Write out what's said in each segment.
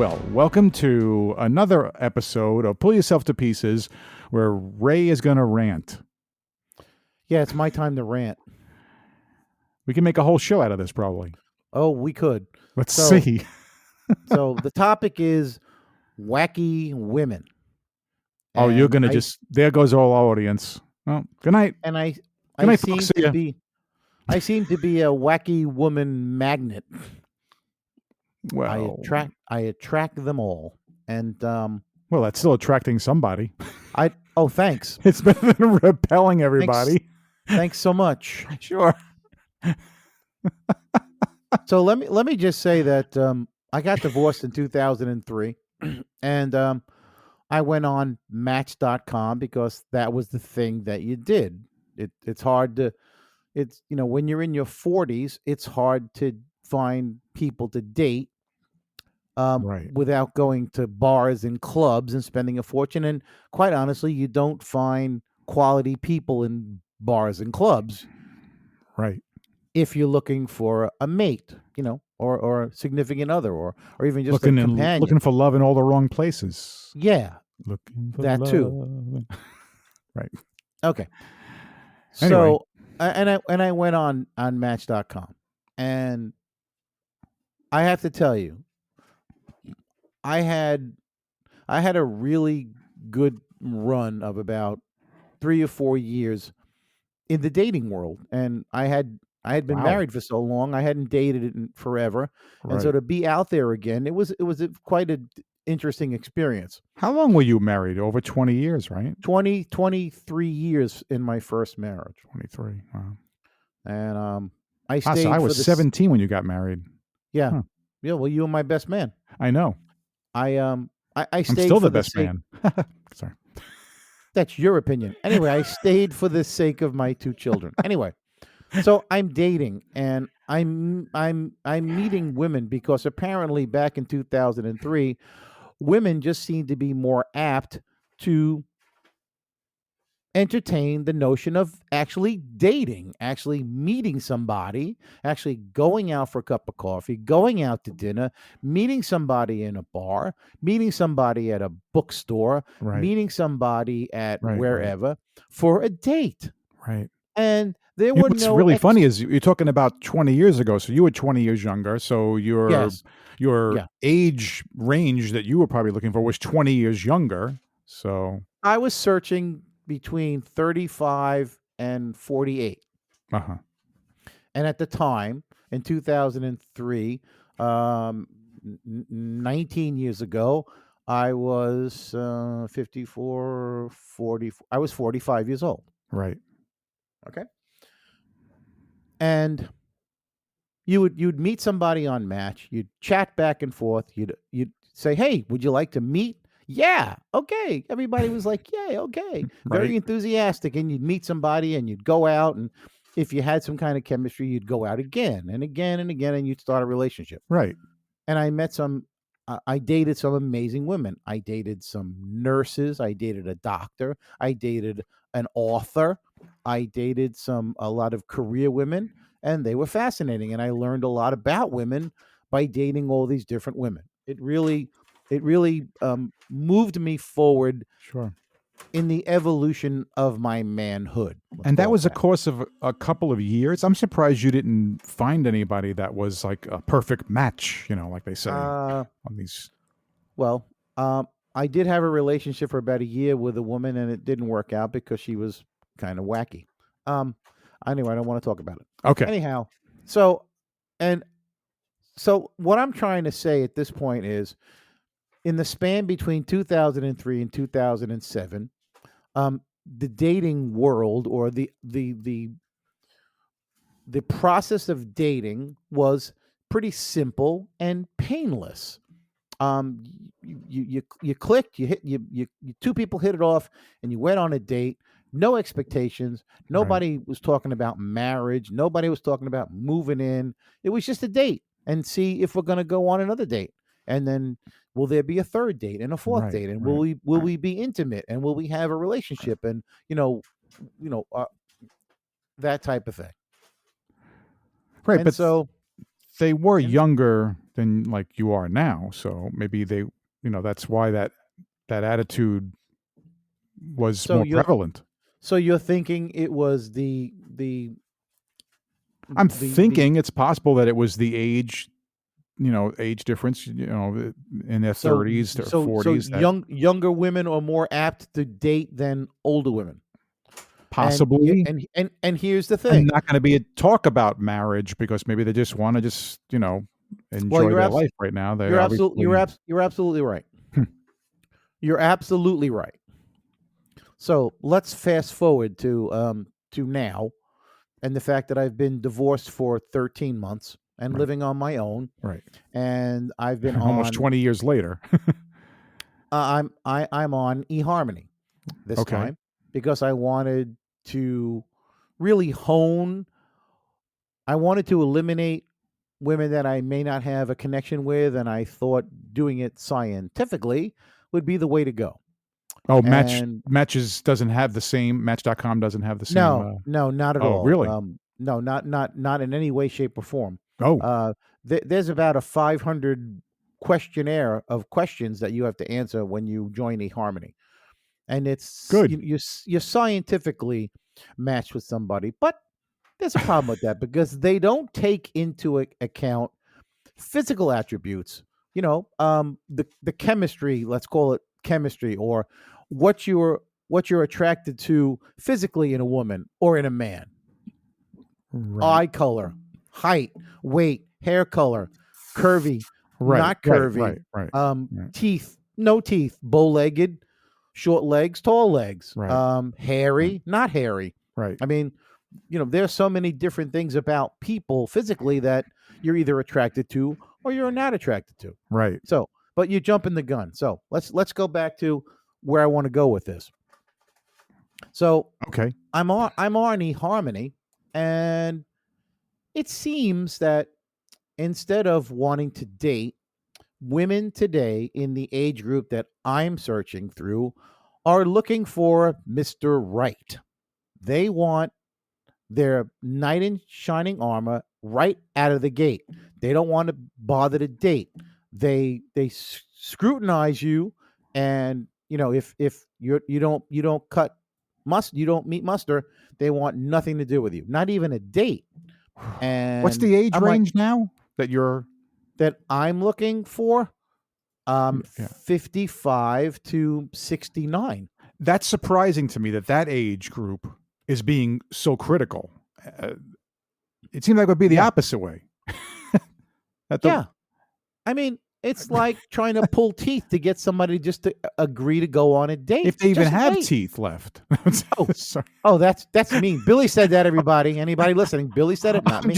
Well, welcome to another episode of Pull Yourself to Pieces, where Ray is going to rant. Yeah, it's my time to rant. We can make a whole show out of this, probably. Oh, we could. Let's So- see. So the topic is wacky women. Oh, you're And going to I- just... There goes all our audience. Well, good night. and I Good night, seem folks. See to ya. be I seem to be a wacky woman magnet. Well, I attract them all. And well, that's still attracting somebody. thanks. It's better than repelling everybody. Thanks so much. Sure. So let me just say that I got divorced in 2003 and I went on match.com because that was the thing that you did. It's hard to when you're in your 40s, it's hard to find people to date Right. without going to bars and clubs and spending a fortune. And quite honestly, you don't find quality people in bars and clubs Right. if you're looking for a mate, or a significant other, or even just Looking a companion. looking for love in all the wrong places. Yeah. Looking for That love. too. Right. Okay. Anyway. So I went on match.com, and I have to tell you, I had a really good run of about 3 or 4 years in the dating world, and I had been Wow. married for so long, I hadn't dated in forever, and so Right. to be out there again, it was quite an interesting experience. How long were you married? Over 20 years, right? 23 years in my first marriage, 23. Wow. and I Ah, stayed. so I for was the 17 when you got married. Yeah, Huh. yeah. Well, you were my best man. I know. I I'm stayed still for the best sake- man. Sorry. That's your opinion. Anyway, I stayed for the sake of my 2 children. Anyway, so I'm dating, and I'm meeting women because apparently back in 2003, women just seemed to be more apt to entertain the notion of actually dating, actually meeting somebody, actually going out for a cup of coffee, going out to dinner, meeting somebody in a bar, meeting somebody at a bookstore, Right. meeting somebody at Right, right. wherever for a date. Right. And there You know were what's no really funny is you're talking about 20 years ago. So you were 20 years younger. So your Yes. your Yeah. age range that you were probably looking for was 20 years younger. So I was searching between 35 and 48. uh-huh. And at the time, in 2003, 19 years ago, I was 54, 40. I was 45 years old. Right. Okay. And you'd meet somebody on Match. You'd chat back and forth. You'd say, "Hey, would you like to meet?" Yeah. Okay. Everybody was like, "Yeah, okay." Very Right. enthusiastic. And you'd meet somebody, and you'd go out, and if you had some kind of chemistry, you'd go out again and again and again, and you'd start a relationship. Right. And I met I dated some amazing women. I dated some nurses. I dated a doctor. I dated an author. I dated a lot of career women, and they were fascinating. And I learned a lot about women by dating all these different women. It really moved me forward Sure. in the evolution of my manhood. let's And that call it was a course of a couple of years. I'm surprised you didn't find anybody that was like a perfect match, like they say on these. Well, I did have a relationship for about a year with a woman, and it didn't work out because she was kind of wacky. Anyway, I don't want to talk about it. Okay. Anyhow, so what I'm trying to say at this point is, in the span between 2003 and 2007, the dating world, or the process of dating, was pretty simple and painless. You clicked, you 2 people hit it off, and you went on a date. No expectations. Nobody was talking about marriage. Nobody was talking about moving in. It was just a date, and see if we're going to go on another date. And then, will there be a third date and a fourth Right, date? And right. will we be intimate? And will we have a relationship? And that type of thing. Right. And But so they were Yeah. younger than like you are now. So maybe they, that's why that attitude was So more you're prevalent. so you're thinking it was the I'm the thinking it's possible that it was the age, age difference, in their so 30s or so 40s that younger women are more apt to date than older women. possibly. And here's the And thing. not going to be a talk about marriage because maybe they just want to Well, enjoy their life right now. They obviously, you're absolutely right. Hmm. You're absolutely right. So let's fast forward to now, and the fact that I've been divorced for 13 months and Right. living on my own, right. and I've been Almost on 20 years later. I'm on eHarmony this Okay. time because I wanted to really hone. I wanted to eliminate women that I may not have a connection with, and I thought doing it scientifically would be the way to go. Oh, And Matches doesn't have the same, Match.com doesn't have the same. no, not at Oh, all. really? No, not in any way, shape, or form. Oh, There's about a 500 questionnaire of questions that you have to answer when you join eHarmony, and it's good. you're scientifically matched with somebody, but there's a problem with that because they don't take into account physical attributes. The chemistry, let's call it chemistry, or what you're attracted to physically in a woman or in a man. Right. Eye color, height, weight, hair color, curvy, Right. not curvy, Right. teeth, no teeth, bow-legged, short legs, tall legs, Right. hairy, not hairy. Right. I mean, there's so many different things about people physically that you're either attracted to or you're not attracted to. Right. So, but you're jumping the gun. So let's go back to where I want to go with this. So Okay. I'm on eHarmony, and it seems that instead of wanting to date, women today in the age group that I'm searching through are looking for Mr. Right. They want their knight in shining armor right out of the gate. They don't want to bother to date. They scrutinize you, and if you don't cut you don't meet muster, they want nothing to do with you, not even a date. And What's the age I'm like, range now that I'm looking for? Yeah. 55 to 69. That's surprising to me that age group is being so critical. It seems like it would be the opposite way. I mean, it's like trying to pull teeth to get somebody just to agree to go on a date. If they even Just have wait. teeth left. Oh, Sorry. Oh, that's mean. Billy said that, everybody. Anybody listening? Billy said it, not me.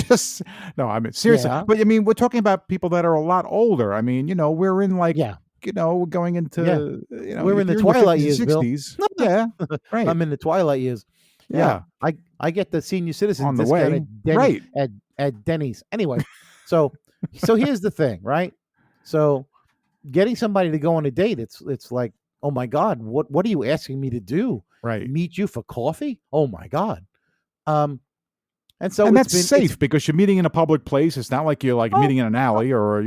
I mean, seriously. Yeah. But I mean, we're talking about people that are a lot older. I mean, we're in like, going into, We're in the your twilight 50s, years, Bill. 60s. Yeah, right. I'm in the twilight years. Yeah. I get the senior citizen On the discount way. Right. at Denny's. Anyway, so here's the thing, right? So getting somebody to go on a date, it's like, oh my God, what are you asking me to do? Right. Meet you for coffee? Oh my God. And that's safe because you're meeting in a public place. It's not like you're like meeting in an alley or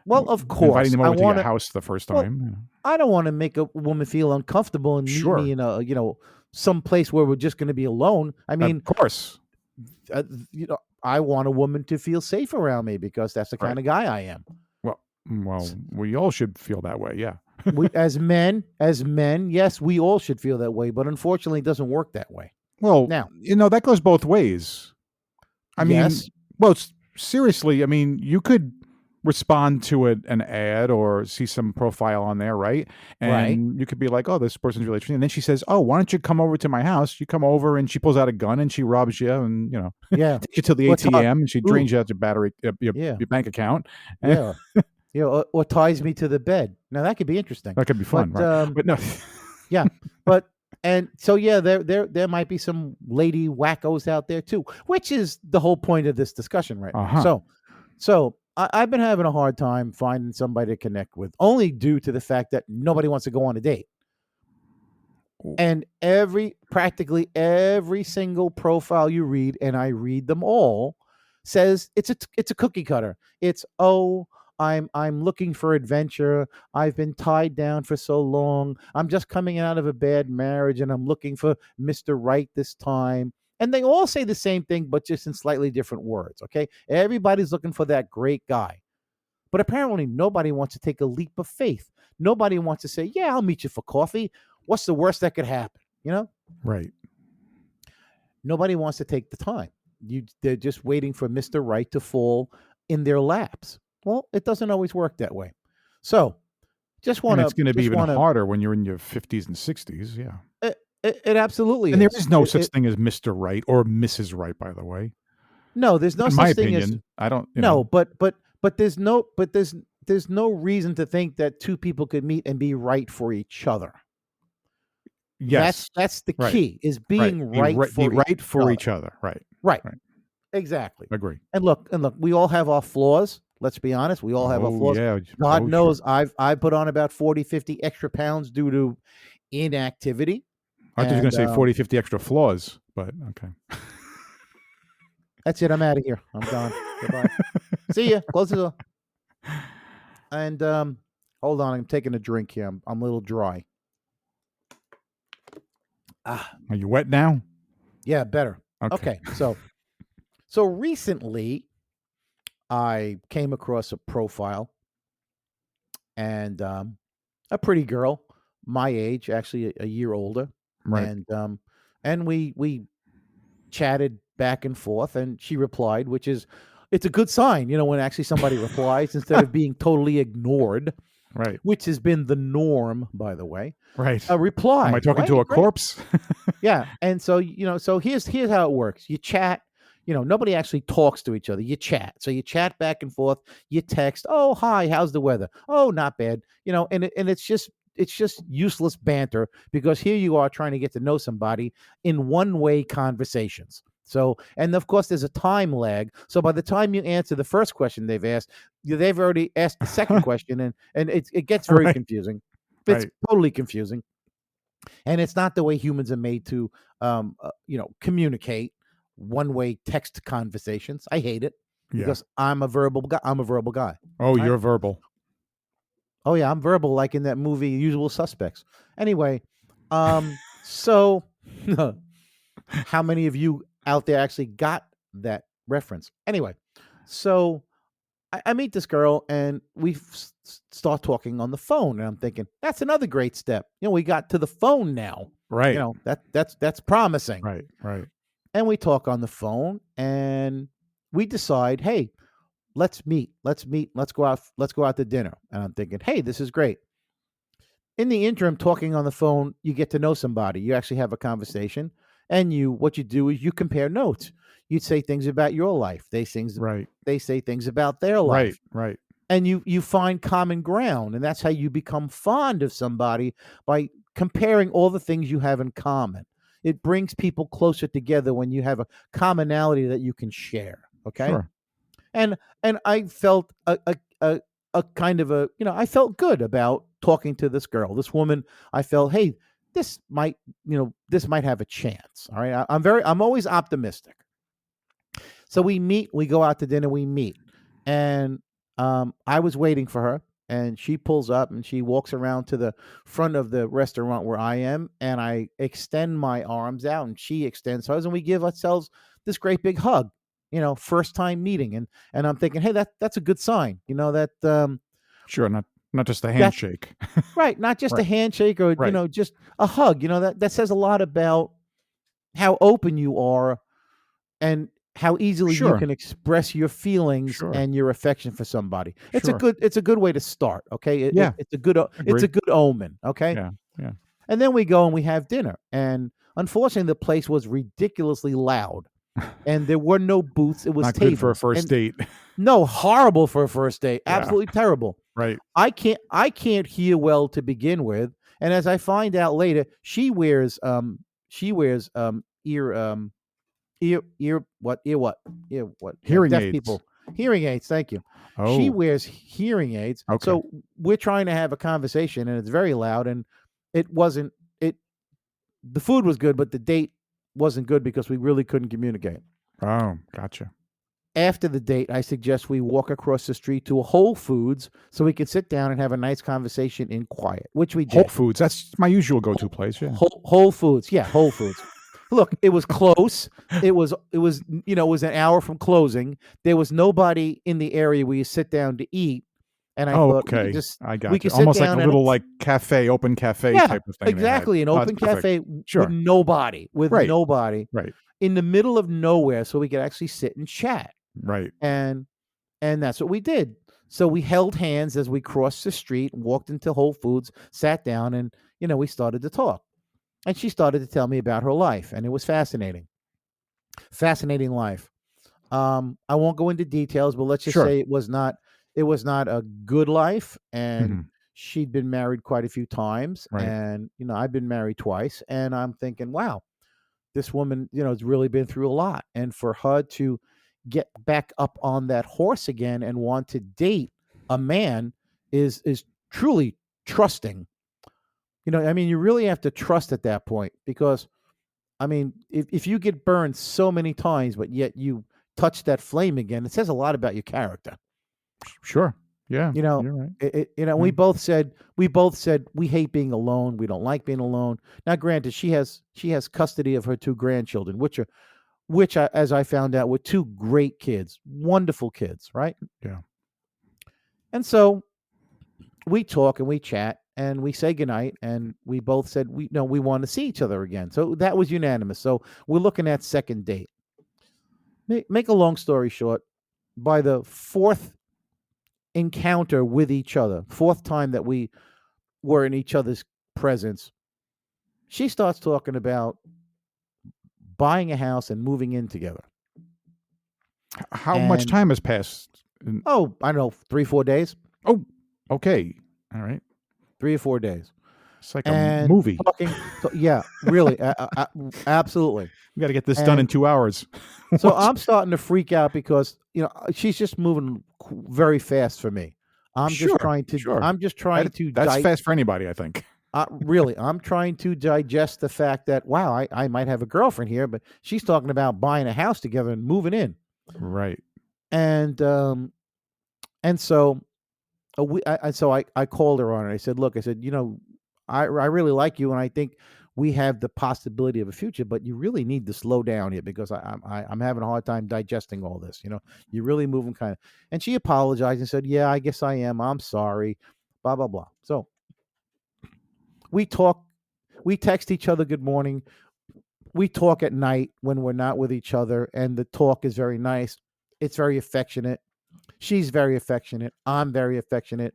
well, of course, inviting them over to your house the first time. I don't want to make a woman feel uncomfortable and meet me in a some place where we're just going to be alone. I mean, of course, I want a woman to feel safe around me because that's the kind of guy I am. Well, we all should feel that way. Yeah. We, as men, yes, we all should feel that way, but unfortunately, it doesn't work that way. Well, now, that goes both ways. I mean, seriously, I mean, you could respond to an ad or see some profile on there, right? And you could be like, oh, this person's really interesting. And then she says, oh, why don't you come over to my house? You come over and she pulls out a gun and she robs you and, takes you to the ATM and she drains you out your battery, your bank account. Yeah. Or ties me to the bed. Now that could be interesting. That could be fun, right? But no. Yeah. And so, there might be some lady wackos out there too, which is the whole point of this discussion right now. So I've been having a hard time finding somebody to connect with, only due to the fact that nobody wants to go on a date. And practically every single profile you read, and I read them all, says it's a cookie cutter. It's, oh, I'm looking for adventure. I've been tied down for so long. I'm just coming out of a bad marriage and I'm looking for Mr. Right this time. And they all say the same thing, but just in slightly different words. Okay. Everybody's looking for that great guy. But apparently nobody wants to take a leap of faith. Nobody wants to say, yeah, I'll meet you for coffee. What's the worst that could happen? You know? Right. Nobody wants to take the time. They're just waiting for Mr. Right to fall in their laps. Well, it doesn't always work that way. So just want to. It's going to be even harder when you're in your 50s and 60s. Yeah. It absolutely and is. There is no such thing as Mr. Right or Mrs. Right, by the way. No, there's no in such my thing opinion, as. I don't. No, but there's no reason to think that two people could meet and be right for each other. Yes, that's the key, is being right for each other. Right. Exactly. Agree. And look, we all have our flaws. Let's be honest. We all have our flaws. Yeah. God knows sure. I've put on about 40, 50 extra pounds due to inactivity. I was going to say 40, 50 extra flaws, but okay. That's it. I'm out of here. I'm gone. Goodbye. See ya. Close the door. And hold on. I'm taking a drink here. I'm a little dry. Are you wet now? Yeah, better. Okay. So recently I came across a profile and a pretty girl, my age, actually a year older. Right. And we chatted back and forth, and she replied, which is, it's a good sign, when actually somebody replies instead of being totally ignored. Right. Which has been the norm, by the way. Right. A reply. Am I talking to a corpse? Yeah. And so, so here's how it works. You chat, nobody actually talks to each other. You chat. So you chat back and forth, you text, oh, hi, how's the weather? Oh, not bad. And it's just useless banter, because here you are trying to get to know somebody in one-way conversations. So, and of course, there's a time lag. So by the time you answer the first question they've asked, they've already asked the second question, and it gets very confusing. It's totally confusing, and it's not the way humans are made to, communicate one-way text conversations. I hate it because I'm a verbal guy. Oh, you're verbal. Oh yeah, I'm verbal, like in that movie Usual Suspects. Anyway, so how many of you out there actually got that reference? Anyway, so I meet this girl and we start talking on the phone, and I'm thinking that's another great step. We got to the phone now. Right. That's promising. Right. And we talk on the phone and we decide, hey, let's meet. Let's go out to dinner. And I'm thinking, hey, this is great. In the interim, talking on the phone, you get to know somebody. You actually have a conversation, and what you do is you compare notes. You say things about your life. They say things about their life. Right. And you find common ground, and that's how you become fond of somebody, by comparing all the things you have in common. It brings people closer together when you have a commonality that you can share. Okay. Sure. And I felt a kind of I felt good about talking to this girl, this woman. I felt, hey, this might have a chance. All right. I'm always optimistic. So we meet, we go out to dinner, we meet. And I was waiting for her, and she pulls up and she walks around to the front of the restaurant where I am, and I extend my arms out and she extends hers, and we give ourselves this great big hug. First time meeting, and I'm thinking, hey, that's a good sign. That sure, not just a handshake, right? Not just a handshake, or just a hug. That says a lot about how open you are and how easily you can express your feelings and your affection for somebody. It's a good way to start. Okay, it's a good omen. Okay, yeah. And then we go and we have dinner, and unfortunately, the place was ridiculously loud. And there were no booths. It was not tables. Good for a first date. No, horrible for a first date. Absolutely terrible. Right. I can't hear well to begin with, and as I find out later, she wears ear what hearing deaf aids. People hearing aids. Thank you. Oh. She wears hearing aids. Okay. So we're trying to have a conversation, and it's very loud, and it wasn't. The food was good, but the date wasn't good because we really couldn't communicate. Oh, gotcha. after the date, I suggest we walk across the street to a Whole Foods so we can sit down and have a nice conversation in quiet, which we Whole did. Foods. That's my usual go-to place. Yeah. Whole Foods. Yeah, Whole Foods. Look, it was close. It was an hour from closing. There was nobody in the area where you sit down to eat. And I thought, okay, I got we you. could sit Almost like down a and little like cafe, open cafe yeah, type of thing. exactly, an open that's perfect. cafe Sure. with nobody, Right. in the middle of nowhere, so we could actually sit and chat. Right. And that's what we did. So we held hands as we crossed the street, walked into Whole Foods, sat down, and we started to talk. And she started to tell me about her life, and it was fascinating. Fascinating life. I won't go into details, but let's just Sure. say it was not a good life, and Mhm. she'd been married quite a few times, Right. and I've been married twice, and I'm thinking, wow, this woman, has really been through a lot, and for her to get back up on that horse again and want to date a man is truly trusting. You really have to trust at that point, because if you get burned so many times but yet you touch that flame again, it says a lot about your character. Sure. Yeah. You're right. We both said we hate being alone. We don't like being alone. Now, granted, she has custody of her 2 grandchildren, which as I found out, were 2 great kids, wonderful kids, right? Yeah. And so we talk and we chat and we say goodnight, and we both said we want to see each other again. So that was unanimous. So we're looking at second date. Make a long story short, by the 4th encounter with each other, 4th time that we were in each other's presence, she starts talking about buying a house and moving in together. How much time has passed? I don't know, 3-4 days. Oh, okay. All right. 3 or 4 days. It's like a movie. Yeah, really. Absolutely. We got to get this done in 2 hours. So I'm starting to freak out because, she's just moving very fast for me. I'm just trying to. That's fast for anybody, I think. Really, I'm trying to digest the fact that, wow, I might have a girlfriend here, but she's talking about buying a house together and moving in. Right. And so I called her on it. I said, look, I really like you, and I think we have the possibility of a future, but you really need to slow down here, because I'm having a hard time digesting all this. You're really moving kind of. And she apologized and said, yeah, I guess I am. I'm sorry, blah, blah, blah. So we talk, we text each other good morning. We talk at night when we're not with each other, and the talk is very nice. It's very affectionate. She's very affectionate. I'm very affectionate.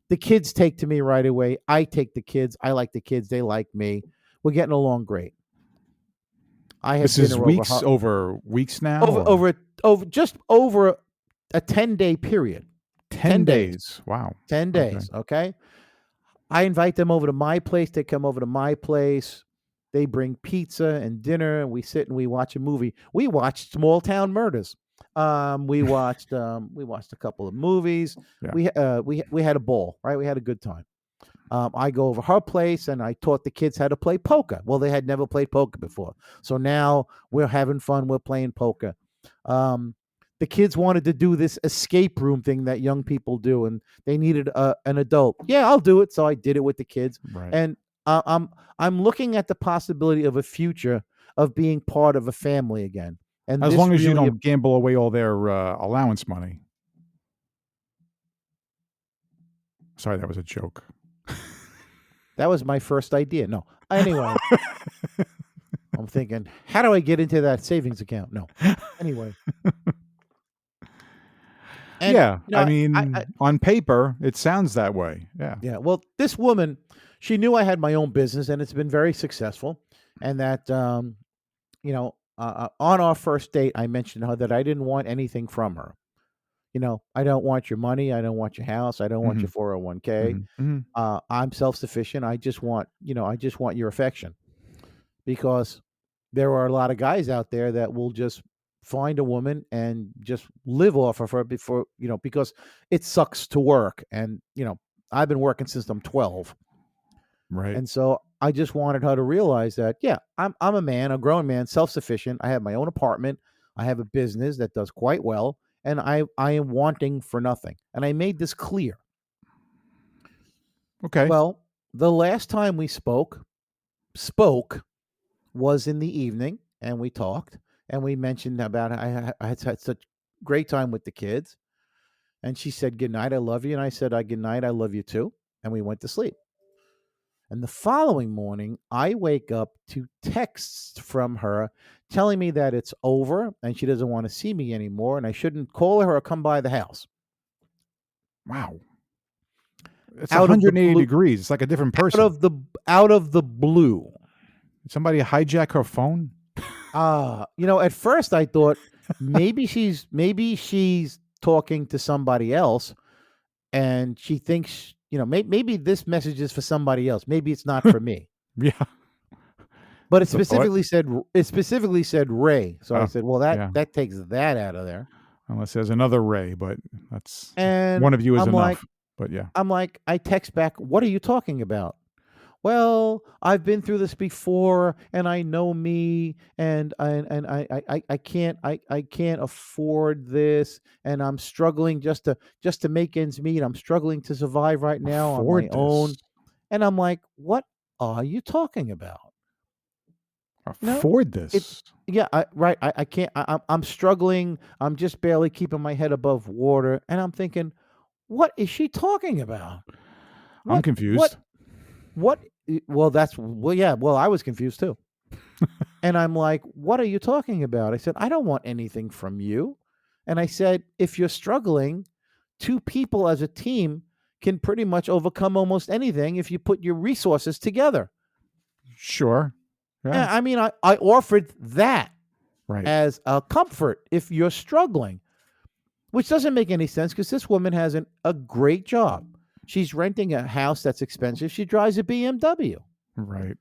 The kids take to me right away. I take the kids. I like the kids. They like me. We're getting along great. This is over weeks now? Just over a 10-day period. 10 days. Wow. 10 days. Okay. I invite them over to my place. They come over to my place. They bring pizza and dinner, and we sit and we watch a movie. We watched Small Town Murders. We watched a couple of movies. Yeah. We had a ball, right? We had a good time. I go over her place and I taught the kids how to play poker. Well, they had never played poker before. So now we're having fun. We're playing poker. The kids wanted to do this escape room thing that young people do, and they needed an adult. Yeah, I'll do it. So I did it with the kids. Right. And I'm looking at the possibility of a future of being part of a family again. And as long as you don't gamble away all their allowance money. Sorry, that was a joke. That was my first idea. No. Anyway, I'm thinking, how do I get into that savings account? No. Anyway. And, yeah. On paper, it sounds that way. Yeah. Yeah. Well, this woman, she knew I had my own business, and it's been very successful. And that, on our first date, I mentioned to her that I didn't want anything from her. I don't want your money. I don't want your house. I don't want your 401k. Mm-hmm. I'm self-sufficient. I just want your affection, because there are a lot of guys out there that will just find a woman and just live off of her because it sucks to work. And, I've been working since I'm 12. Right. And so I just wanted her to realize that, yeah, I'm a man, a grown man, self-sufficient. I have my own apartment. I have a business that does quite well, and I am wanting for nothing. And I made this clear. Okay. Well, the last time we spoke was in the evening, and we talked, and we mentioned about I had such great time with the kids. And she said, "Good night, I love you." And I said, "Good night, I love you too." And we went to sleep. And the following morning, I wake up to texts from her telling me that it's over and she doesn't want to see me anymore and I shouldn't call her or come by the house. Wow. It's Out of the 180 blue, degrees. It's like a different out person. of the blue. Did somebody hijack her phone? At first I thought maybe she's talking to somebody else and she thinks, maybe this message is for somebody else. Maybe it's not for me. Yeah. But it specifically said Ray. So I said, well, yeah. that takes that out of there. Unless there's another Ray, but that's And one of you is I'm enough. like, but yeah. I'm like, I text back, what are you talking about? Well, I've been through this before and I know me and I can't afford this and I'm struggling just to make ends meet. I'm struggling to survive right now on my own. And I'm like, what are you talking about? Afford this. I can't. I'm struggling. I'm just barely keeping my head above water. And I'm thinking, what is she talking about? I'm confused. What? Well, I was confused too. And I'm like, what are you talking about? I said, I don't want anything from you. And I said, if you're struggling, two people as a team can pretty much overcome almost anything if you put your resources together. Sure. Yeah. I mean, I offered that as a comfort if you're struggling, which doesn't make any sense because this woman has a great job. She's renting a house that's expensive. She drives a BMW. Right.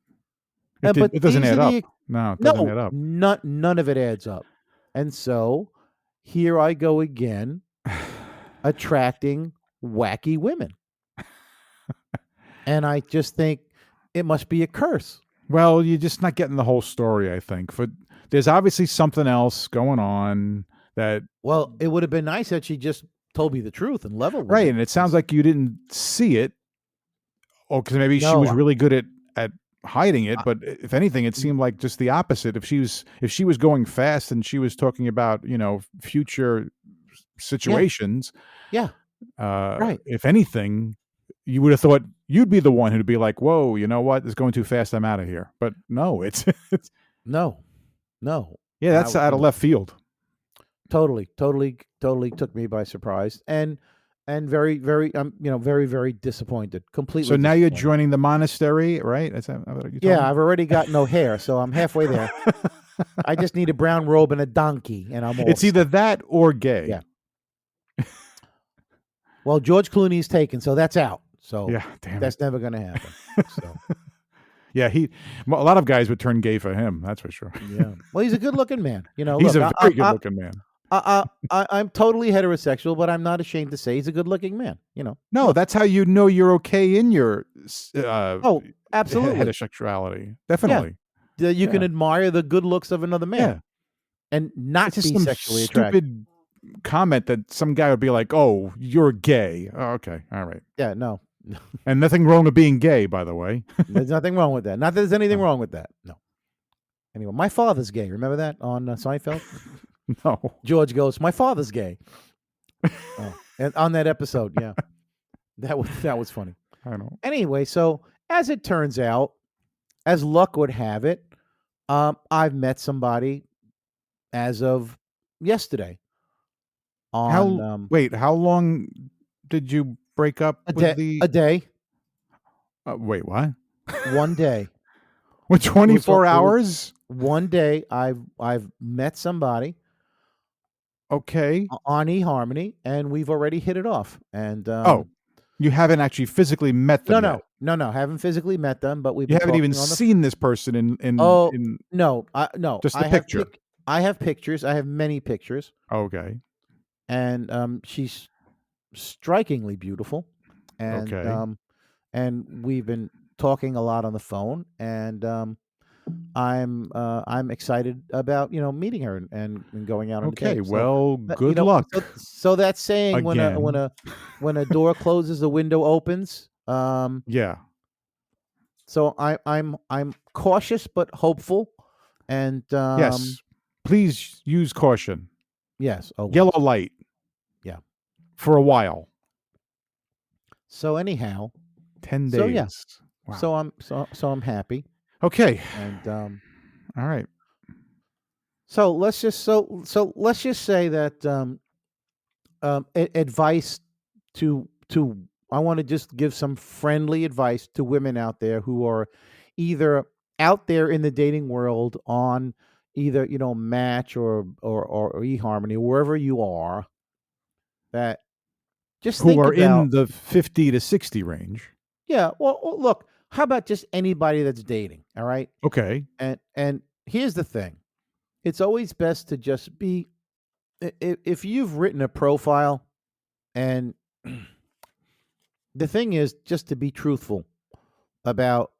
But it doesn't add up. No, it doesn't add up. None of it adds up. And so here I go again, attracting wacky women. And I just think it must be a curse. Well, you're just not getting the whole story, I think. There's obviously something else going on that... Well, it would have been nice that she just told me the truth and leveled with Right, it. and it sounds like you didn't see it. Oh, because maybe she was really good at hiding it, but if anything, it seemed like just the opposite. If she was going fast and she was talking about, future situations... Yeah. Right. If anything, you would have thought you'd be the one who'd be like, whoa, you know what? It's going too fast. I'm out of here. But no, it's no. Yeah, that's out of left field. Totally took me by surprise and very, very, very, very disappointed. Completely. So now you're joining the monastery, right? I've already got no hair, so I'm halfway there. I just need a brown robe and a donkey, and I'm all It's either that or gay. Yeah. Well, George Clooney's taken, so that's out. So yeah, damn that's never going to happen. So. Yeah, a lot of guys would turn gay for him. That's for sure. Yeah. Well, he's a good-looking man. He's a very good-looking man. I'm totally heterosexual, but I'm not ashamed to say he's a good-looking man. No, that's how you know you're okay in your absolutely heterosexuality. Definitely. Yeah. You can admire the good looks of another man, and not be sexually attracted. Stupid comment that some guy would be like, "Oh, you're gay." Oh, okay, all right. Yeah, no. And nothing wrong with being gay, by the way. There's nothing wrong with that. Not that there's anything wrong with that. No. Anyway, my father's gay. Remember that on Seinfeld? No. George goes, "My father's gay." And on that episode, yeah, that was funny. I know. Anyway, so as it turns out, as luck would have it, I've met somebody as of yesterday. How long did you break up with a day? Wait, what? 1 day. With 24 hours? 1 day, I've met somebody. Okay. On eHarmony, and we've already hit it off. And you haven't actually physically met them? No, haven't physically met them, but you haven't even seen this person in. No, just the picture. I have pictures. I have many pictures. Okay. And she's strikingly beautiful, and and we've been talking a lot on the phone, and I'm excited about meeting her and going out on a Okay, date. So well, good so, luck so that saying again. when a door closes, the window opens. Yeah. So I'm cautious but hopeful, and Yes. Please use caution. yes, always. Yellow light Yeah. for a while. So anyhow, 10 so yeah, days. Wow. so I'm happy, Okay. and All right. so let's just say that advice to I want to just give some friendly advice to women out there who are either out there in the dating world on either Match or eHarmony, wherever you are, that just Who think are about. in the 50 to 60 range. Yeah, well, look, how about just anybody that's dating, all right? Okay. And here's the thing. It's always best to just be if you've written a profile, and the thing is just to be truthful about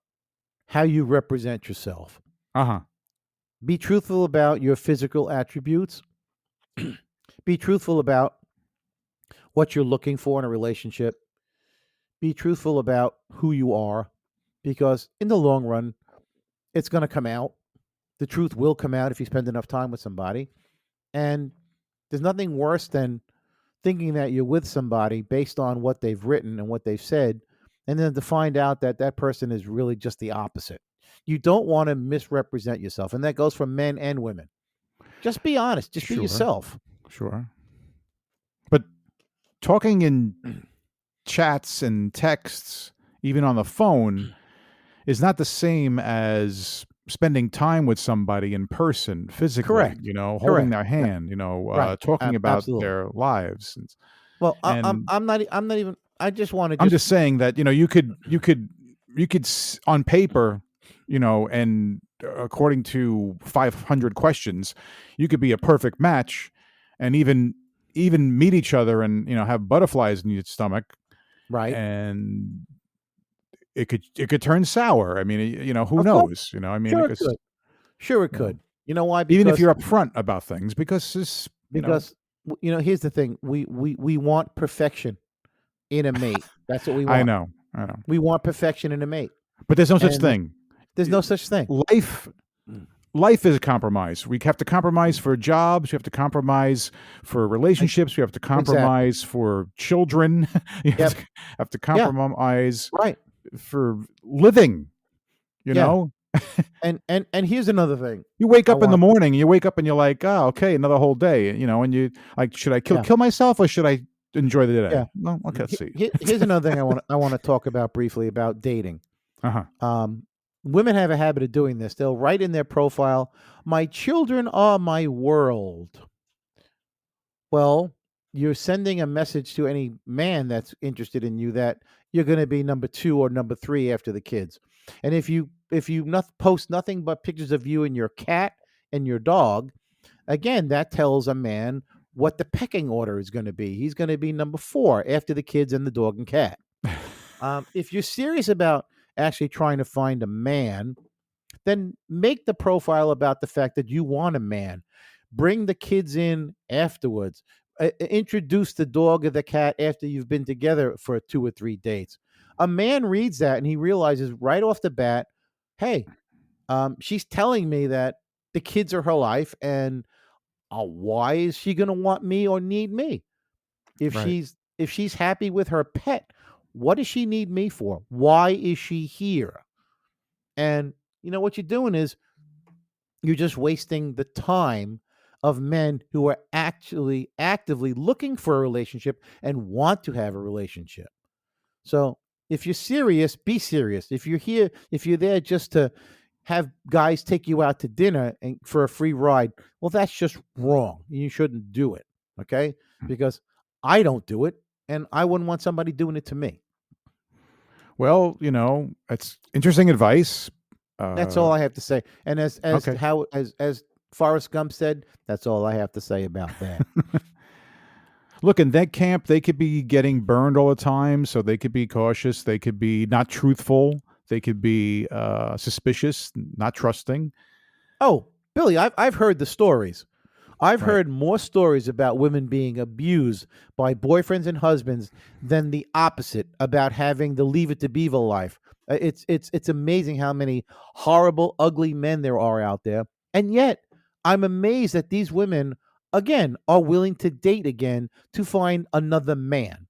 how you represent yourself. Uh-huh. Be truthful about your physical attributes. Be truthful about what you're looking for in a relationship. Be truthful about who you are, because in the long run, it's going to come out. The truth will come out if you spend enough time with somebody. And there's nothing worse than thinking that you're with somebody based on what they've written and what they've said, and then to find out that that person is really just the opposite. You don't want to misrepresent yourself, and that goes for men and women. Just be honest. Just be Sure. yourself. Sure. But talking in chats and texts, even on the phone, is not the same as spending time with somebody in person, physically. Correct. Holding Correct. their hand. Right. Talking about Absolutely. their lives. Well, And I'm not. I'm not even. I just want to. I'm just saying that you could on paper, and according to 500 questions, you could be a perfect match, and even meet each other and have butterflies in your stomach, right. and it could turn sour. I mean, who Of course. knows? I mean, Sure it because could. Sure it you know, could. You know why? even if Because you're upfront about things, because this, here's the thing. We want perfection in a mate. That's what we I want. know, We want perfection in a mate. but there's no such And thing. there's no such thing. Life is a compromise. We have to compromise for jobs. We have to compromise for relationships. We have to compromise for children. You Yep. have to compromise Right. for living. You Yeah. know, And here's another thing. you wake I up in the want- morning. You wake up and you're like, oh, okay, another whole day. And you like, should I kill myself or should I enjoy the day? Yeah. Well, okay, let's see. Here's another thing I want to talk about briefly about dating. Uh-huh. Women have a habit of doing this. They'll write in their profile, "My children are my world." Well, you're sending a message to any man that's interested in you that you're going to be number 2 or number 3 after the kids. And if you post nothing but pictures of you and your cat and your dog, again, that tells a man what the pecking order is going to be. He's going to be number 4 after the kids and the dog and cat. If you're serious about actually trying to find a man, then make the profile about the fact that you want a man. Bring the kids in afterwards. Introduce the dog or the cat after you've been together for 2 or 3 dates. A man reads that and he realizes right off the bat, hey, she's telling me that the kids are her life, and why is she going to want me or need me? If Right. she's happy with her pet, what does she need me for? Why is she here? And what you're doing is you're just wasting the time of men who are actually actively looking for a relationship and want to have a relationship. So if you're serious, be serious. If you're there just to have guys take you out to dinner and for a free ride, well, that's just wrong. You shouldn't do it. Okay? Because I don't do it, and I wouldn't want somebody doing it to me. Well, it's interesting advice. That's all I have to say. And as Forrest Gump said, that's all I have to say about that. Look, in that camp, they could be getting burned all the time, so they could be cautious. They could be not truthful. They could be suspicious, not trusting. Oh, Billy, I've heard the stories. I've heard more stories about women being abused by boyfriends and husbands than the opposite, about having the Leave It to Beaver life. It's amazing how many horrible, ugly men there are out there, and yet I'm amazed that these women again are willing to date again to find another man.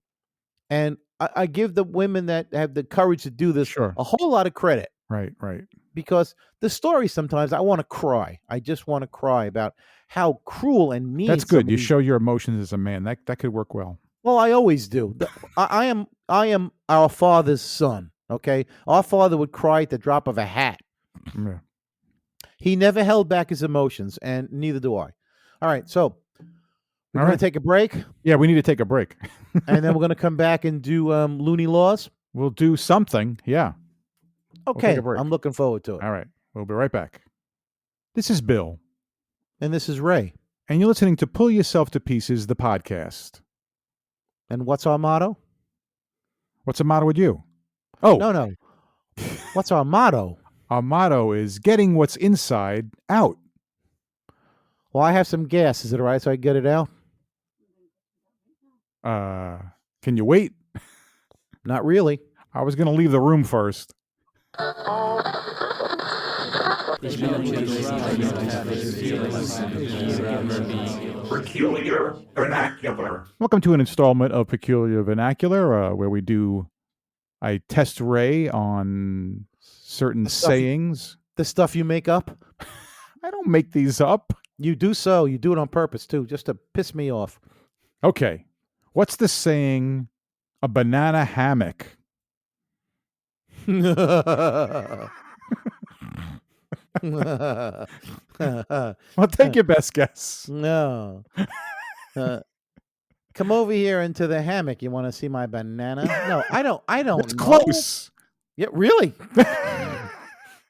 And I give the women that have the courage to do this Sure. a whole lot of credit. Right, right. Because the story sometimes I want to cry. I just want to cry about how cruel and mean. That's good. You show your emotions as a man. That could work well. Well, I always do. I am our father's son. Okay, our father would cry at the drop of a hat. Yeah. He never held back his emotions, and neither do I. All right, so we're going to take a break. Yeah, we need to take a break, and then we're going to come back and do Looney Laws. We'll do something. Yeah. Okay, I'm looking forward to it. All right, we'll be right back. This is Bill. And this is Ray. And you're listening to Pull Yourself to Pieces, the podcast. And what's our motto? What's the motto with you? Oh. No. What's our motto? Our motto is getting what's inside out. Well, I have some gas. Is it all right so I get it out? Can you wait? Not really. I was going to leave the room first. Peculiar Vernacular. Welcome to an installment of Peculiar Vernacular, where we do I test Ray on certain sayings. The stuff you make up? I don't make these up. You do so. You do it on purpose, too, just to piss me off. Okay. What's the saying, a banana hammock? Well, take your best guess. No. Come over here into the hammock. You want to see my banana? No, I don't. It's close. Yeah, really?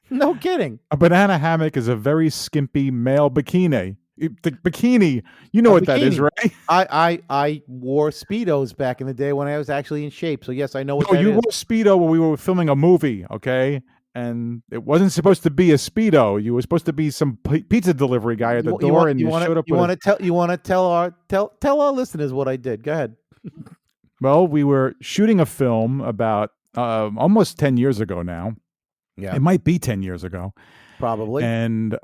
No kidding. A banana hammock is a very skimpy male bikini. The bikini, you know what that is, right? I wore Speedos back in the day when I was actually in shape. So yes, I know what that you is. wore Speedo when we were filming a movie, okay? And it wasn't supposed to be a Speedo. You were supposed to be some pizza delivery guy at the door, and you showed up. You want to tell our listeners what I did? Go ahead. Well, we were shooting a film about almost 10 years ago now. Yeah, it might be 10 years ago. Probably. And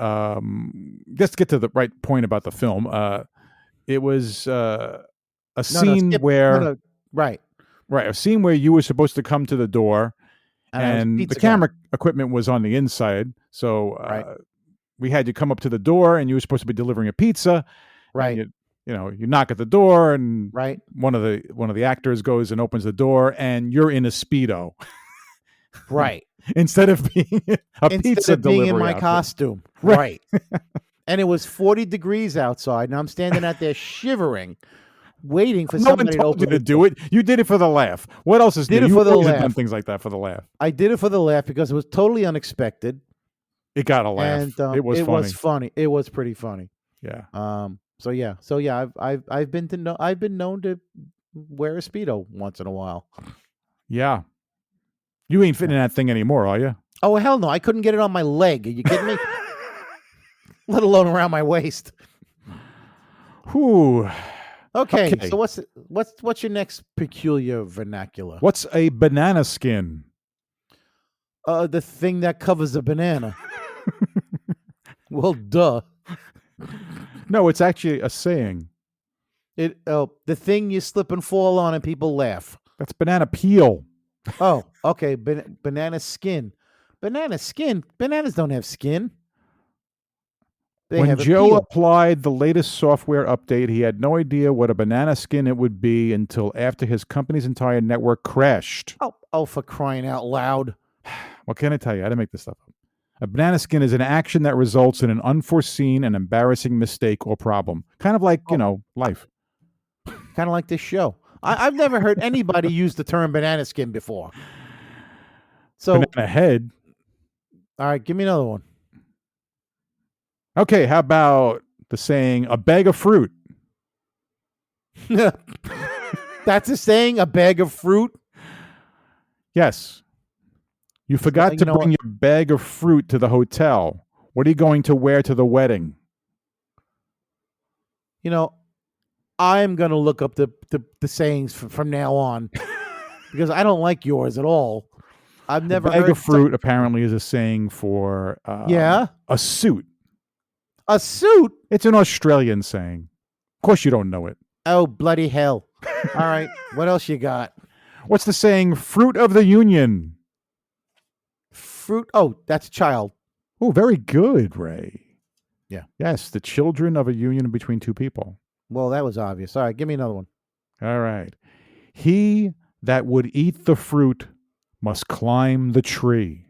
just to get to the right point about the film, it was a scene where a scene where you were supposed to come to the door, and the camera equipment was on the inside, so we had you come up to the door, and you were supposed to be delivering a pizza. Right. You knock at the door, and one of the actors goes and opens the door, and you're in a Speedo. Right. Instead of being pizza being in my outfit. costume. Right. And it was 40 degrees outside, and I'm standing out there shivering, waiting for somebody to open. No one told you to do it. You did it for the laugh. What else is new? Did it for the laugh. Done things like that for the laugh. I did it for the laugh because it was totally unexpected. It got a laugh. And it was funny. It was pretty funny. Yeah. So yeah. I've been known to wear a Speedo once in a while. Yeah. You ain't fitting in that thing anymore, are you? Oh, hell no. I couldn't get it on my leg. Are you kidding me? Let alone around my waist. Whew. Okay. So what's your next peculiar vernacular? What's a banana skin? The thing that covers a banana. Well, duh. No, it's actually a saying. The thing you slip and fall on and people laugh. That's banana peel. Oh, okay. Banana skin. Banana skin. Bananas don't have skin. When Joe applied the latest software update, he had no idea what a banana skin it would be until after his company's entire network crashed. Oh, for crying out loud. What can I tell you? I didn't make this stuff up. A banana skin is an action that results in an unforeseen and embarrassing mistake or problem. Kind of like, life. Kind of like this show. I've never heard anybody use the term banana skin before. So banana head. All right, give me another one. Okay, how about the saying, a bag of fruit? That's a saying, a bag of fruit? Yes. You forgot to bring your bag of fruit to the hotel. What are you going to wear to the wedding? I'm going to look up the sayings from now on because I don't like yours at all. I've never heard. Bag of fruit apparently is a saying for a suit. A suit? It's an Australian saying. Of course you don't know it. Oh, bloody hell. All right. What else you got? What's the saying? Fruit of the union. Fruit. Oh, that's a child. Oh, very good, Ray. Yeah. Yes, the children of a union between two people. Well, that was obvious. All right, give me another one. All right. He that would eat the fruit must climb the tree.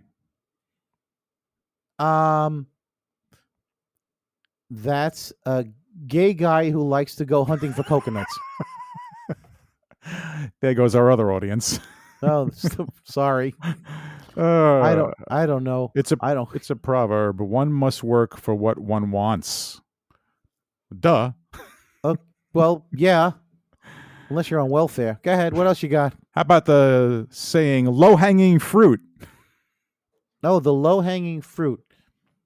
That's a gay guy who likes to go hunting for coconuts. There goes our other audience. Oh, sorry. I don't know. It's a proverb. One must work for what one wants. Duh. Well, yeah. Unless you're on welfare. Go ahead. What else you got? How about the saying low-hanging fruit? Oh, the low-hanging fruit.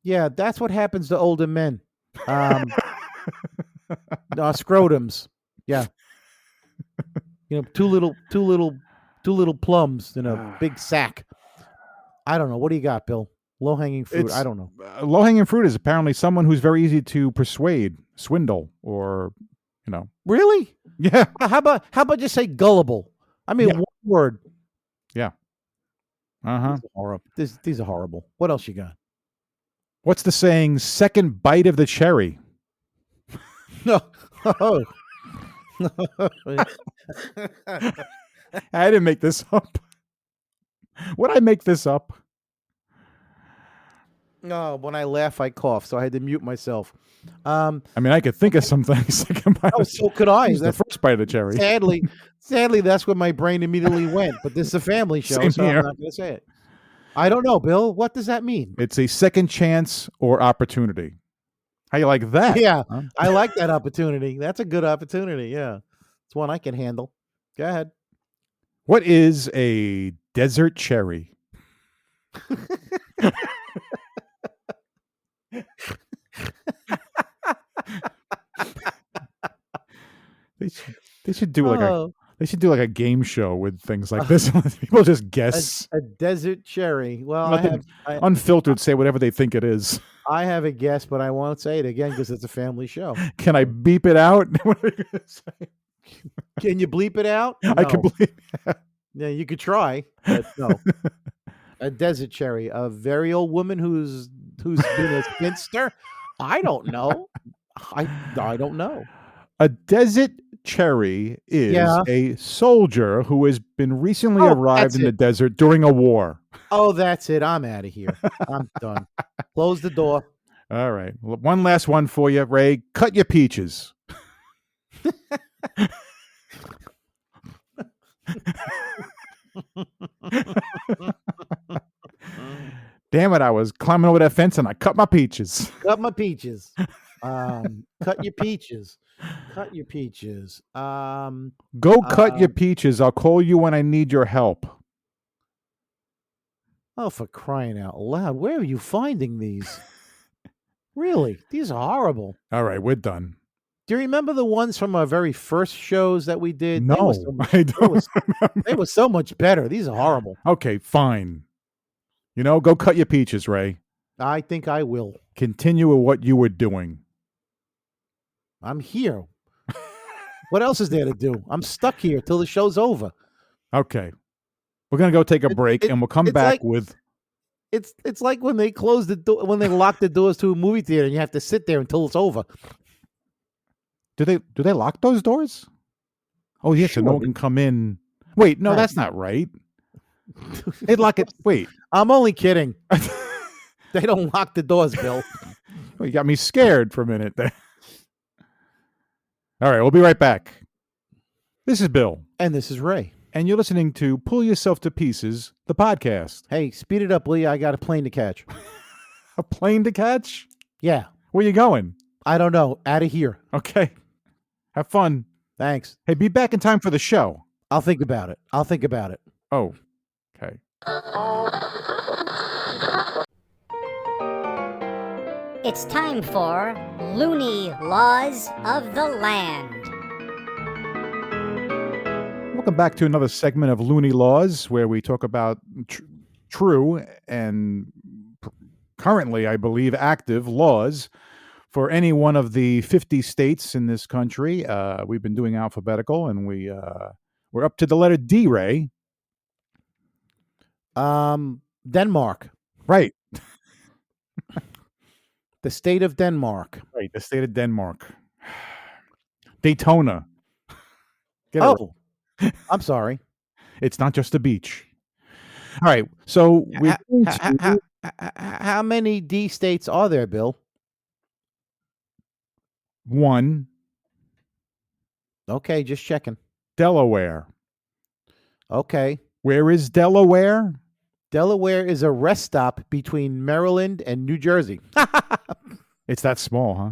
Yeah, that's what happens to older men. Scrotums. Yeah. Two little plums in a big sack. I don't know. What do you got, Bill? Low-hanging fruit. I don't know. Low-hanging fruit is apparently someone who's very easy to persuade, swindle, or Really? Yeah. How about just say gullible? I mean, one word. Yeah. Uh-huh. These are horrible. What else you got? What's the saying? Second bite of the cherry. No. Oh. I didn't make this up. Would I make this up? No, when I laugh, I cough, so I had to mute myself. I mean, I could think of some things. So could I. That's the first bite of the cherry. Sadly, that's where my brain immediately went. But this is a family show, Same so here. I'm not going to say it. I don't know, Bill. What does that mean? It's a second chance or opportunity. How you like that? Yeah, huh? I like that opportunity. That's a good opportunity. Yeah, it's one I can handle. Go ahead. What is a desert cherry? They should do like a game show with things like this. People just guess. A desert cherry. Well, unfiltered, say whatever they think it is. I have a guess, but I won't say it again because it's a family show. Can I beep it out? What are you gonna say? Can you bleep it out? No. I can bleep it out. Yeah, you could try, but no. A desert cherry, a very old woman who's been a spinster. I don't know. I don't know. A desert cherry is a soldier who has been recently arrived in the desert during a war. Oh, that's it. I'm out of here. I'm done. Close the door. All right. Well, one last one for you, Ray. Cut your peaches. Damn it, I was climbing over that fence and I cut my peaches. Cut my peaches. Cut your peaches. Cut your peaches. Go cut your peaches. I'll call you when I need your help. Oh, for crying out loud. Where are you finding these? Really? These are horrible. All right, we're done. Do you remember the ones from our very first shows that we did? No, I don't. They were so much better. These are horrible. Okay, fine. Go cut your peaches, Ray. I think I will. Continue with what you were doing. I'm here. What else is there to do? I'm stuck here till the show's over. Okay. We're going to go take a break and we'll come back with... It's like when they close the door, when they lock the doors to a movie theater and you have to sit there until it's over. Do they lock those doors? Oh, yes, sure. So no one can come in. Wait, no, that's not right. They lock it. Wait. I'm only kidding. They don't lock the doors, Bill. Well, you got me scared for a minute there. All right, we'll be right back. This is Bill. And this is Ray. And you're listening to Pull Yourself to Pieces, the podcast. Hey, speed it up, Lee. I got a plane to catch. A plane to catch? Yeah. Where you going? I don't know. Out of here. Okay. Have fun. Thanks. Hey, be back in time for the show. I'll think about it. Oh, okay. It's time for Loony Laws of the Land. Welcome back to another segment of Loony Laws, where we talk about true and currently, I believe, active laws for any one of the 50 states in this country. We've been doing alphabetical, and we're up to the letter D, Ray. Denmark. Right. The state of Denmark. Right, the state of Denmark. Daytona. Oh, I'm sorry. It's not just a beach. All right, so how many D states are there, Bill? One. Okay, just checking. Delaware. Okay. Where is Delaware? Delaware is a rest stop between Maryland and New Jersey. It's that small, huh?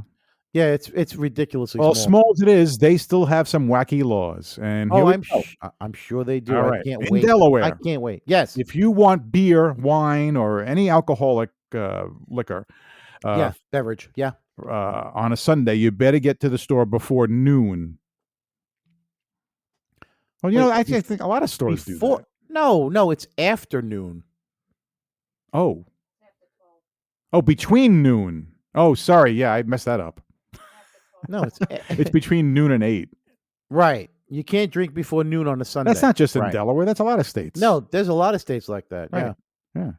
Yeah, it's ridiculously small. Small as it is, they still have some wacky laws. And I'm sure they do. All I right. can't In wait. Delaware. I can't wait. Yes. If you want beer, wine, or any alcoholic liquor, beverage. Yeah. On a Sunday, you better get to the store before noon. Well, I think a lot of stores do that. No, it's afternoon. Oh, between noon. Oh, sorry. Yeah, I messed that up. No, it's between noon and 8. Right. You can't drink before noon on a Sunday. That's not just in Delaware. That's a lot of states. No, there's a lot of states like that. Right. Yeah.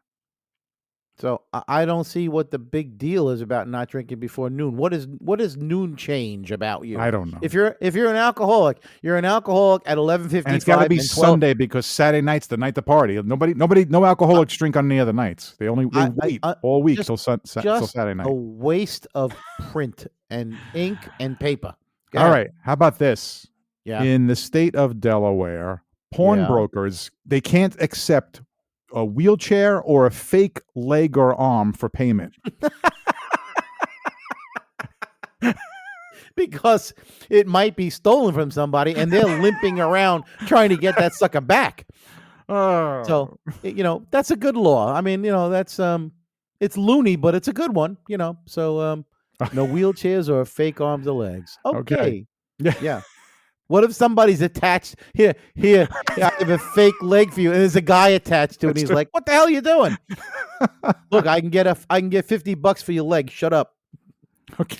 So I don't see what the big deal is about not drinking before noon. What does noon change about you? I don't know. If you're an alcoholic, you're an alcoholic at 11:55. And it's got to be Sunday because Saturday night's the night to party. No alcoholics drink on any other nights. They wait all week till Saturday night. A waste of print and ink and paper. All right. How about this? Yeah. In the state of Delaware, pawnbrokers, they can't accept a wheelchair or a fake leg or arm for payment. Because it might be stolen from somebody and they're limping around trying to get that sucker back. So, that's a good law. I mean, that's it's loony, but it's a good one, So no wheelchairs or fake arms or legs. Okay. Yeah. What if somebody's attached? Here, I have a fake leg for you, and there's a guy attached to it, and he's like, "What the hell are you doing?" Look, I can get $50 for your leg. Shut up. Okay.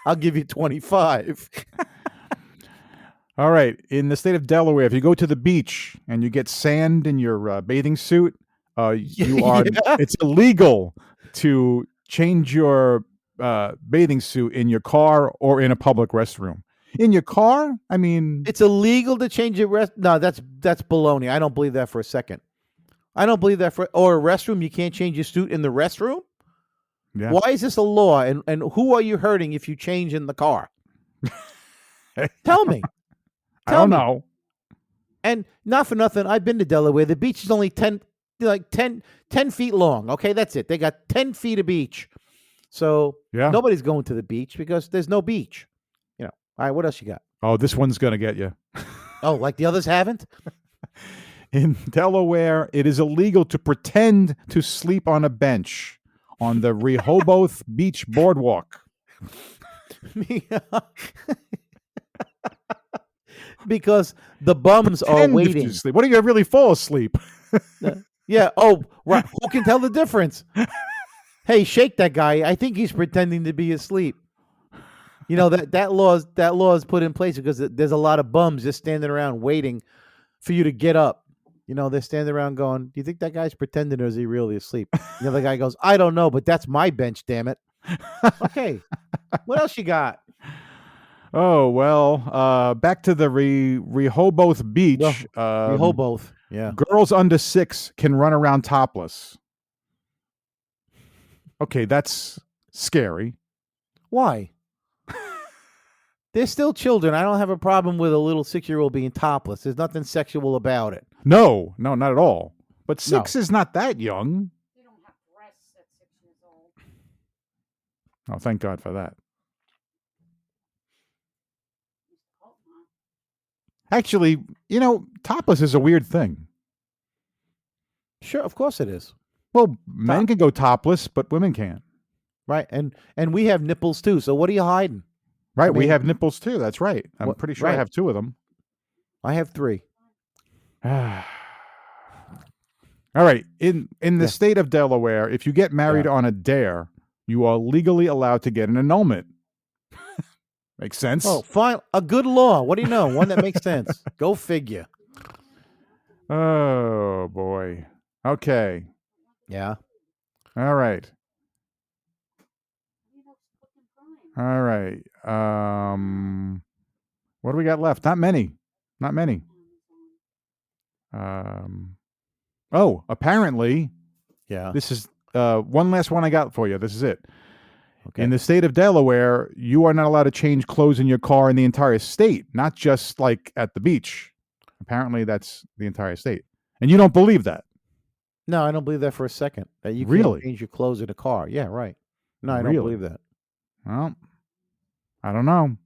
I'll give you 25. All right. In the state of Delaware, if you go to the beach and you get sand in your bathing suit, it's illegal to change your bathing suit in your car or in a public restroom. In your car? I mean, it's illegal to change your No, that's baloney. I don't believe that for a second. I don't believe that or a restroom. You can't change your suit in the restroom. Yeah. Why is this a law? And who are you hurting if you change in the car? Tell me. I don't know. And not for nothing, I've been to Delaware. The beach is only 10 feet long. Okay, that's it. They got 10 feet of beach. So nobody's going to the beach because there's no beach. All right, what else you got? Oh, this one's going to get you. Oh, like the others haven't? In Delaware, it is illegal to pretend to sleep on a bench on the Rehoboth Beach Boardwalk. Because the bums are waiting. What if you really fall asleep? Yeah. Oh, right. Who can tell the difference? Hey, shake that guy. I think he's pretending to be asleep. That law is put in place because there's a lot of bums just standing around waiting for you to get up. They're standing around going, "Do you think that guy's pretending or is he really asleep?" The other guy goes, "I don't know, but that's my bench, damn it." Okay, what else you got? Oh well, back to the Rehoboth Beach. Rehoboth, yeah. Girls under 6 can run around topless. Okay, that's scary. Why? They're still children. I don't have a problem with a little 6-year-old being topless. There's nothing sexual about it. No, not at all. But 6 is not that young. They don't have breasts at 6 years old. Oh, thank God for that. Actually, topless is a weird thing. Sure, of course it is. Well, men can go topless, but women can't. Right. And we have nipples too. So what are you hiding? Right. We have nipples too. That's right. I'm pretty sure I right. have 2 of them. I have 3. All right. In the state of Delaware, if you get married on a dare, you are legally allowed to get an annulment. Makes sense? Oh, fine. A good law. What do you know? One that makes sense. Go figure. Oh, boy. Okay. Yeah. All right. All right. What do we got left? Not many. Not many. Oh, apparently, Yeah. this is one last one I got for you. This is it. Okay. In the state of Delaware, you are not allowed to change clothes in your car in the entire state, not just like at the beach. Apparently, that's the entire state. And you don't believe that? No, I don't believe that for a second. That you Really? can't change your clothes in a car. Yeah, right. No, I don't Really? believe that. Well, I don't know.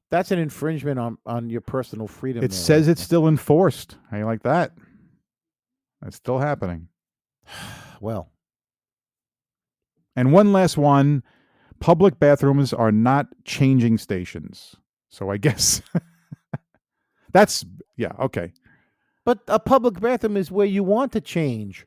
That's an infringement on your personal freedom. It says it's still enforced. How you like that? It's still happening. Well. And one last one. Public bathrooms are not changing stations. So I guess that's, yeah, okay. But a public bathroom is where you want to change.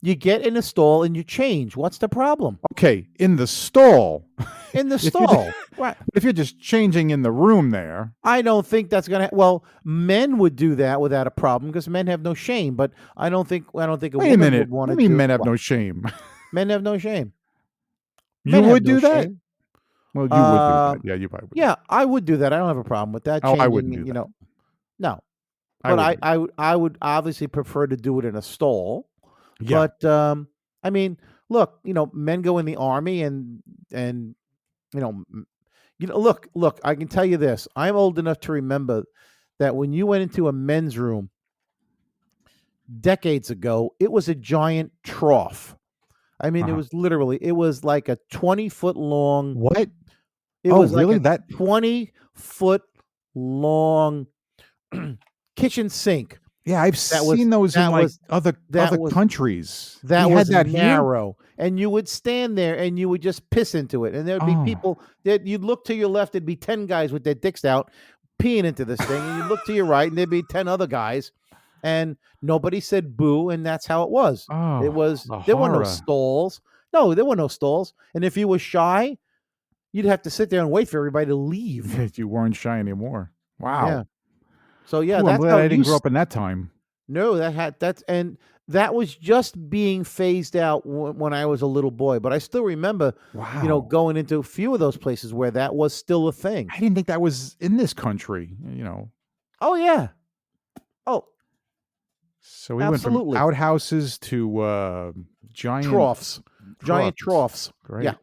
You get in a stall and you change. What's the problem? Okay, in the stall. In the stall. Right. If you're just changing in the room there. I don't think that's going to, well, men would do that without a problem because men have no shame, but I don't think a Wait a woman minute. would want What to do you mean do men have what? no shame? Men have no shame. You Men have would no do that? shame. Well, you would do that. Yeah, you probably would. Yeah, I would do that. I don't have a problem with that. Oh, I Changing, wouldn't do you that. know. No. I But wouldn't. I would obviously prefer to do it in a stall. Yeah. But I mean, look, men go in the army and look, I can tell you this. I'm old enough to remember that when you went into a men's room decades ago, it was a giant trough. I mean, it was like a 20-foot long. What? It was really? like a 20-foot long kitchen sink. Yeah, I've seen those in like other countries. That We was had that here? narrow. And you would stand there and you would just piss into it. And there would be people that you'd look to your left, there'd be 10 guys with their dicks out peeing into this thing. And you look to your right and there'd be 10 other guys. And nobody said boo, and that's how it was. Oh, there were no horror. stalls. No, there were no stalls. And if you were shy, you'd have to sit there and wait for everybody to leave. You weren't shy anymore. Wow. Yeah. So yeah, Ooh, I'm that's glad how I didn't you grow up in that time. No, that was just being phased out when I was a little boy. But I still remember, Wow. going into a few of those places where that was still a thing. I didn't think that was in this country. Oh yeah. Oh, So we absolutely. went from outhouses to giant troughs, giant troughs. Great. Yeah.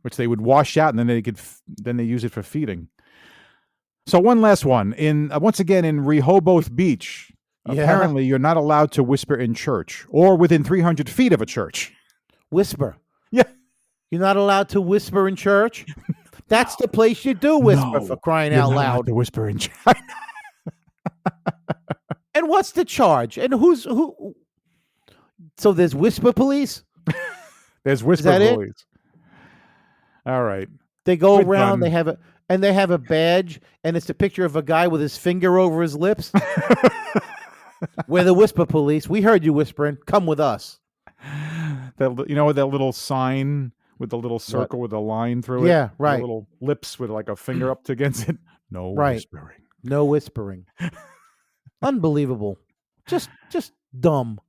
Which they would wash out, and then they use it for feeding. So one last one once again in Rehoboth Beach. Yeah. Apparently, you're not allowed to whisper in church or within 300 feet of a church. Whisper. Yeah. You're not allowed to whisper in church. That's the place you do whisper, No, for crying You're out not allowed loud. to whisper in church. And what's the charge? And who? So there's whisper police. There's whisper that it? bullies. All right. They go We're around. done. They have a badge, and it's a picture of a guy with his finger over his lips. We're the whisper police. We heard you whispering. Come with us. That little sign with the little circle with a line through it. Yeah, right. The little lips with like a finger up against it. No Right. whispering. No whispering. Unbelievable. Just dumb.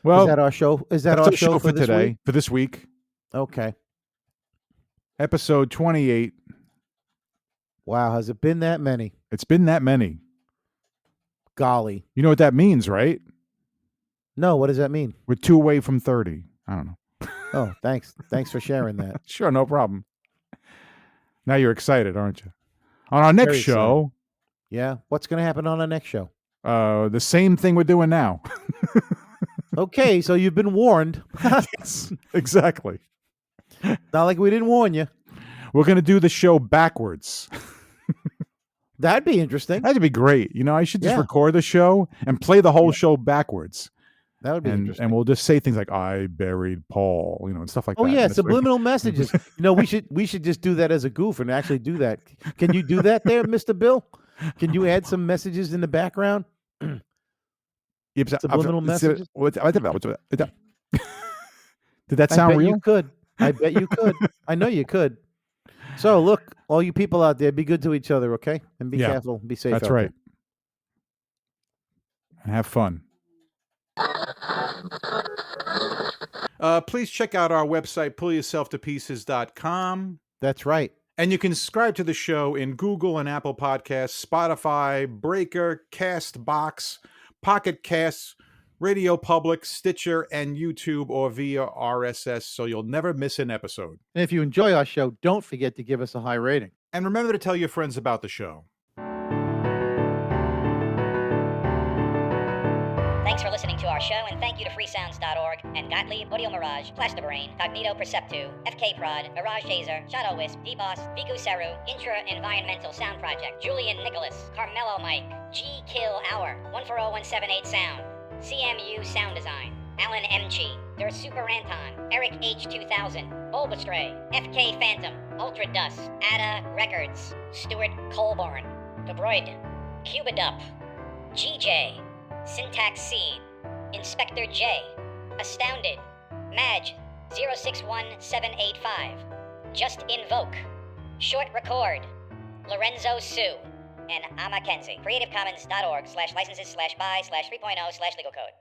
Well, Is that our show? Is that that's our show for this today? week? For this week, Okay. episode 28. Wow, has it been that many? It's been that many. Golly. You know what that means, right? No, what does that mean? We're 2 away from 30. I don't know. Oh, thanks. Thanks for sharing that. Sure, no problem. Now you're excited, aren't you? On our next Very show, Yeah. What's going to happen on our next show? the same thing we're doing now. Okay, so you've been warned. Yes, exactly. Not like we didn't warn you. We're going to do the show backwards. That'd be interesting. That'd be great. I should just Yeah. record the show and play the whole show backwards. That would be interesting. And we'll just say things like "I buried Paul," and stuff like that. Oh yeah, subliminal messages. We should just do that as a goof and actually do that. Can you do that there, Mr. Bill? Can you add some messages in the background? Subliminal messages. Did that sound real? You could. I bet you could. I know you could. So look, all you people out there, be good to each other, okay? And be careful, be safe. That's right. And have fun. Please check out our website, pullyourselftopieces.com. That's right. And you can subscribe to the show in Google and Apple Podcasts, Spotify, Breaker, Castbox, Pocket Casts, Radio Public, Stitcher, and YouTube, or via RSS, so you'll never miss an episode. And if you enjoy our show, don't forget to give us a high rating. And remember to tell your friends about the show. Thanks for listening to our show, and thank you to freesounds.org and Gottlieb, Audio Mirage, Plastabrain, Cognito Perceptu, FK Prod, Mirage Taser, Shadow Wisp, DBoss, Viku Seru, Intra Environmental Sound Project, Julian Nicholas, Carmelo Mike, G Kill Hour, 140178 Sound, CMU Sound Design, Alan Mchi, Der Super Anton, Eric H2000, Bulbastray, FK Phantom, Ultra Dust, Ada Records, Stuart Colborn, Debroid, Cubidup, GJ, Syntax Seed, Inspector J, Astounded, Madge 061785, Just Invoke, Short Record, Lorenzo Sue, and I'm Mackenzie. CreativeCommons.org/licenses/by/3.0/legal code.